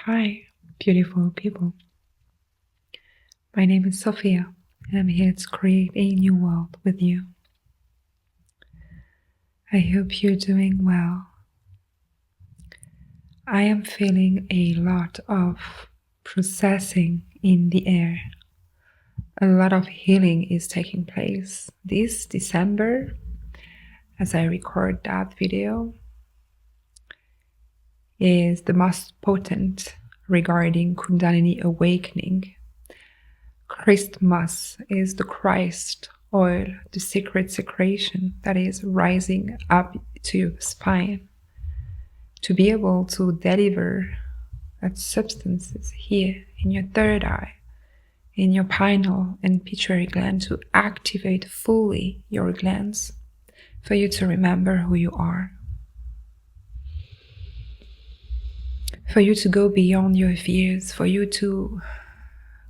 Hi, beautiful people. My name is Sophia, and I'm here to create a new world with you. I hope you're doing well. I am feeling a lot of processing in the air. A lot of healing is taking place. This December, as I record that video, is the most potent regarding Kundalini awakening. Christmas is the Christ oil, the secret secretion that is rising up to your spine to be able to deliver that substances here in your third eye, in your pineal and pituitary gland, to activate fully your glands for you to remember who you are, for you to go beyond your fears, for you to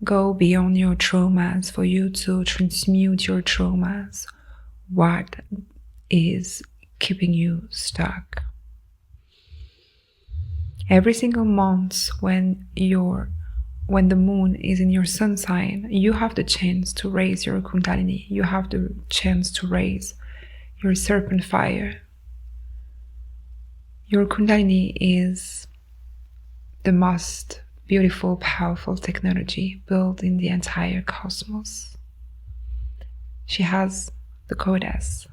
go beyond your traumas, for you to transmute your traumas. What is keeping you stuck? Every single month when the moon is in your sun sign, you have the chance to raise your Kundalini. You have the chance to raise your serpent fire. Your Kundalini is the most beautiful, powerful technology built in the entire cosmos. She has the codes.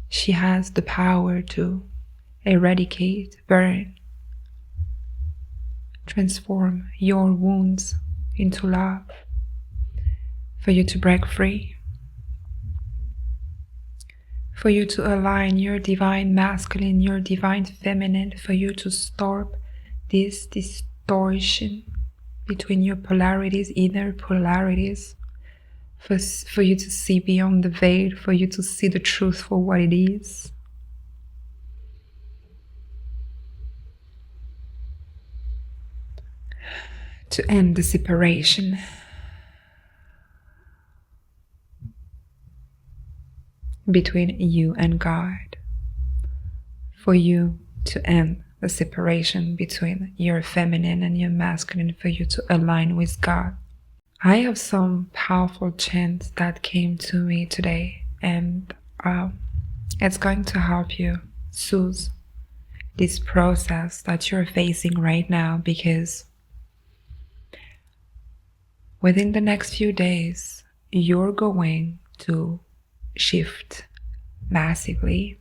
She has the power to eradicate, burn, transform your wounds into love, for you to break free, for you to align your divine masculine, your divine feminine, for you to stop this distortion between your polarities, inner polarities, for you to see beyond the veil, for you to see the truth for what it is. To end the separation. Between you and God. For you to end the separation between your feminine and your masculine, for you to align with God. I have some powerful chants that came to me today, and it's going to help you soothe this process that you're facing right now, because within the next few days, you're going to shift massively.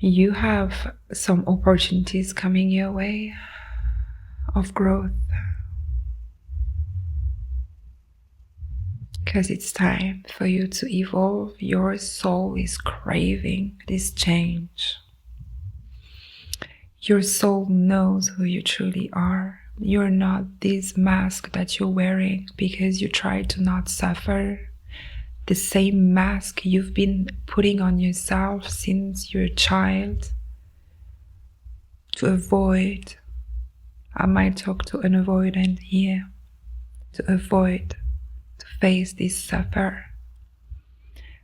You have some opportunities coming your way of growth, because it's time for you to evolve. Your soul is craving this change. Your soul knows who you truly are. You're not this mask that you're wearing because you try to not suffer. The same mask you've been putting on yourself since you're a child to avoid. I might talk to an avoidant here. To avoid, to face this suffer.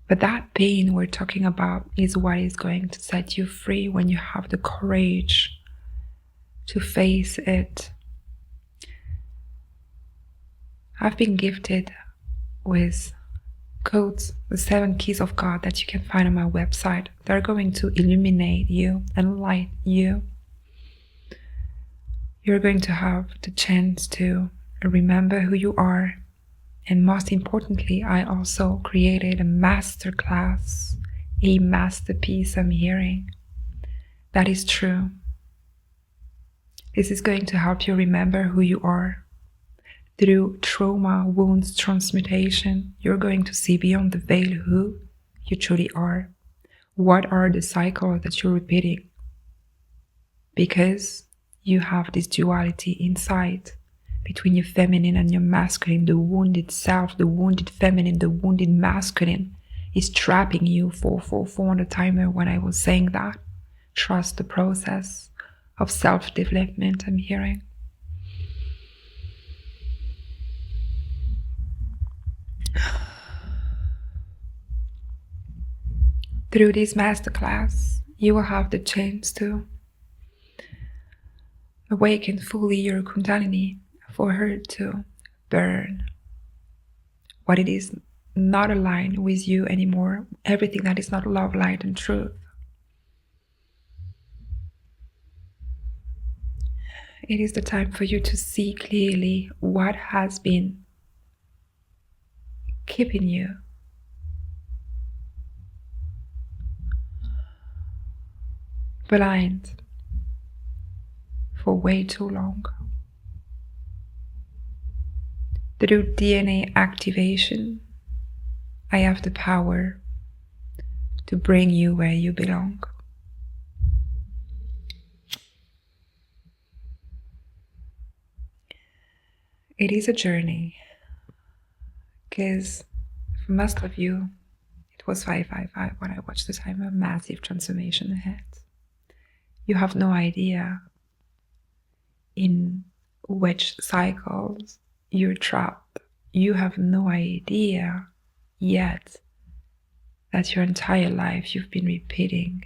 But that pain we're talking about is what is going to set you free when you have the courage to face it. I've been gifted with codes, the 7 keys of God that you can find on my website. They're going to illuminate you and light you. You're going to have the chance to remember who you are. And most importantly, I also created a masterclass, a masterpiece I'm hearing. That is true. This is going to help you remember who you are. Through trauma, wounds, transmutation, you're going to see beyond the veil who you truly are. What are the cycles that you're repeating? Because you have this duality inside between your feminine and your masculine. The wounded self, the wounded feminine, the wounded masculine is trapping you for on the timer when I was saying that. Trust the process of self-development I'm hearing. Through this masterclass, you will have the chance to awaken fully your Kundalini for her to burn what it is not aligned with you anymore, everything that is not love, light, and truth. It is the time for you to see clearly what has been keeping you blind for way too long. Through DNA activation, I have the power to bring you where you belong. It is a journey, because for most of you, it was 555 when I watched the time of massive transformation ahead. You have no idea in which cycles you're trapped. You have no idea yet that your entire life you've been repeating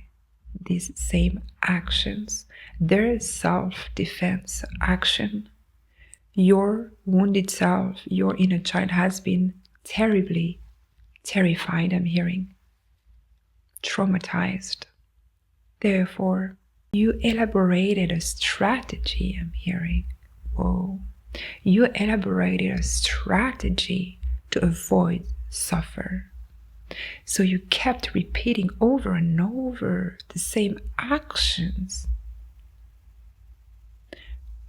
these same actions. Their self-defense action. Your wounded self, your inner child has been terribly terrified, I'm hearing, traumatized. Therefore, you elaborated a strategy, I'm hearing. Whoa. You elaborated a strategy to avoid suffer. So you kept repeating over and over the same actions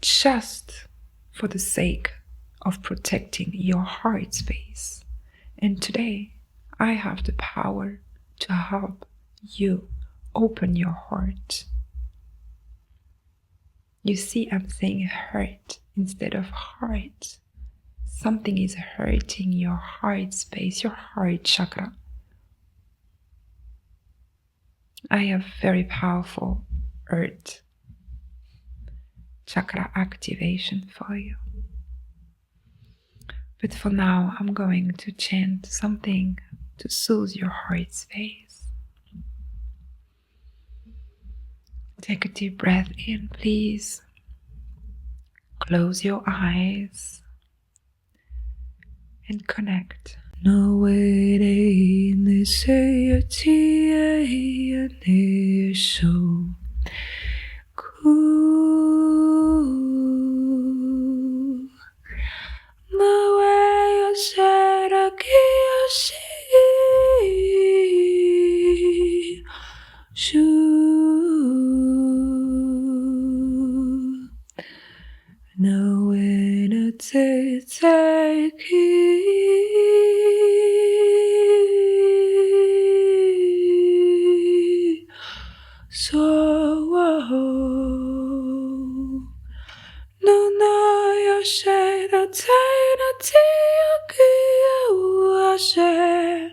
just for the sake of protecting your heart space. And today, I have the power to help you open your heart. You see, I'm saying hurt instead of heart. Something is hurting your heart space, your heart chakra. I have very powerful earth chakra activation for you. But for now, I'm going to chant something to soothe your heart space. Take a deep breath in, please. Close your eyes and connect. No way they say a tia and so cool. No way I said I can't see. No way to take it. So no I said I take a tea I said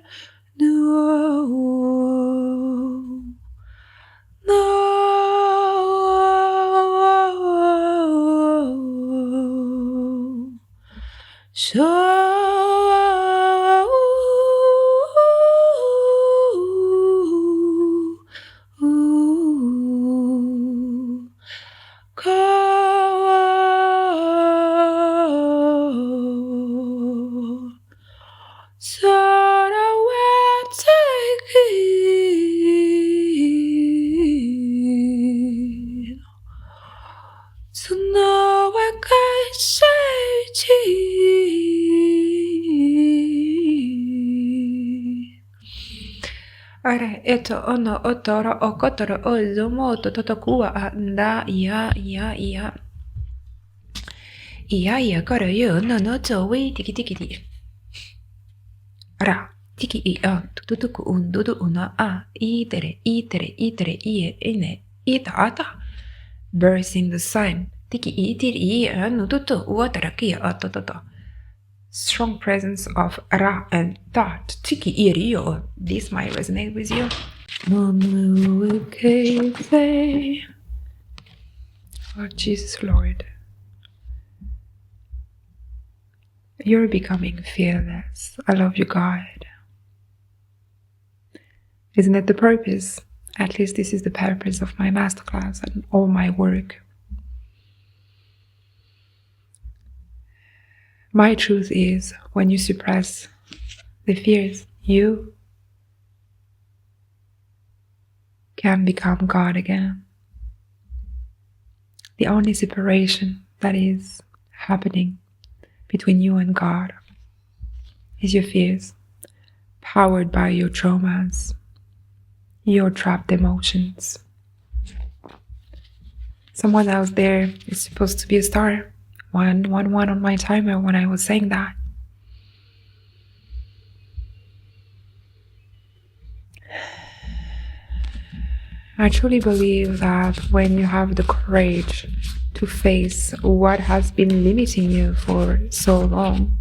Ora eto ono otoro okotoro ozomoto totokua anda ya koro yo no to we tiki ra tiki I tutuku undudu una itere ie ine ita bursting the sun tiki itiri nututu uataraki atototo. Strong presence of Ra and thought. Tiki irio. This might resonate with you. Oh, Jesus Lord. You're becoming fearless. I love you, God. Isn't it the purpose? At least this is the purpose of my masterclass and all my work. My truth is, when you suppress the fears, you can become God again. The only separation that is happening between you and God is your fears, powered by your traumas, your trapped emotions. Someone else there is supposed to be a star. 111 on my timer when I was saying that. I truly believe that when you have the courage to face what has been limiting you for so long,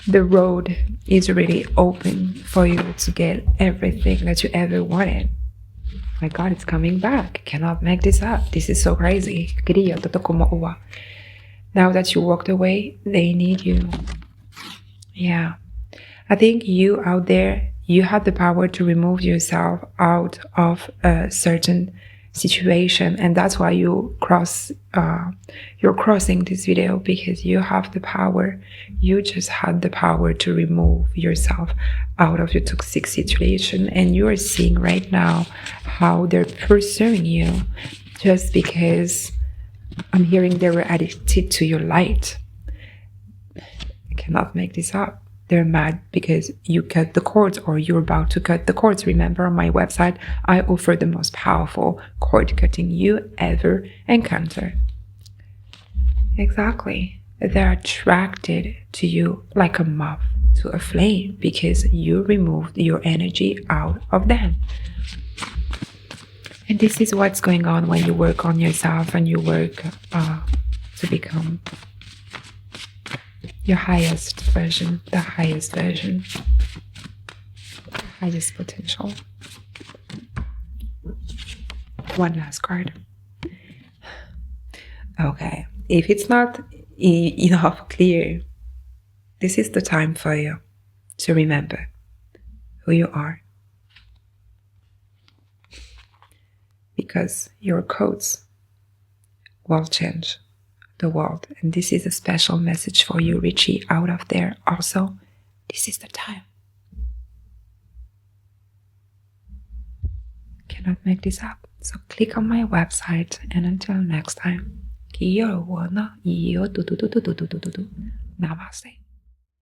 the road is really open for you to get everything that you ever wanted. My God, it's coming back. Cannot make this up. This is so crazy. Now that you walked away, they need you. Yeah. I think you out there, you have the power to remove yourself out of a certain situation, and that's why you're crossing this video, because you have the power. You just had the power to remove yourself out of your toxic situation, and you are seeing right now how they're pursuing you just because I'm hearing they were addicted to your light. I cannot make this up. They're mad because you cut the cords, or you're about to cut the cords. Remember, on my website, I offer the most powerful cord cutting you ever encounter. Exactly. They're attracted to you like a moth to a flame because you removed your energy out of them. And this is what's going on when you work on yourself and you work to become your highest version, the highest version, the highest potential. One last card. Okay, if it's not enough clear, this is the time for you to remember who you are. Because your codes will change the world. And this is a special message for you, Richie, out of there. Also, this is the time. Cannot make this up. So click on my website, and until next time, Namaste.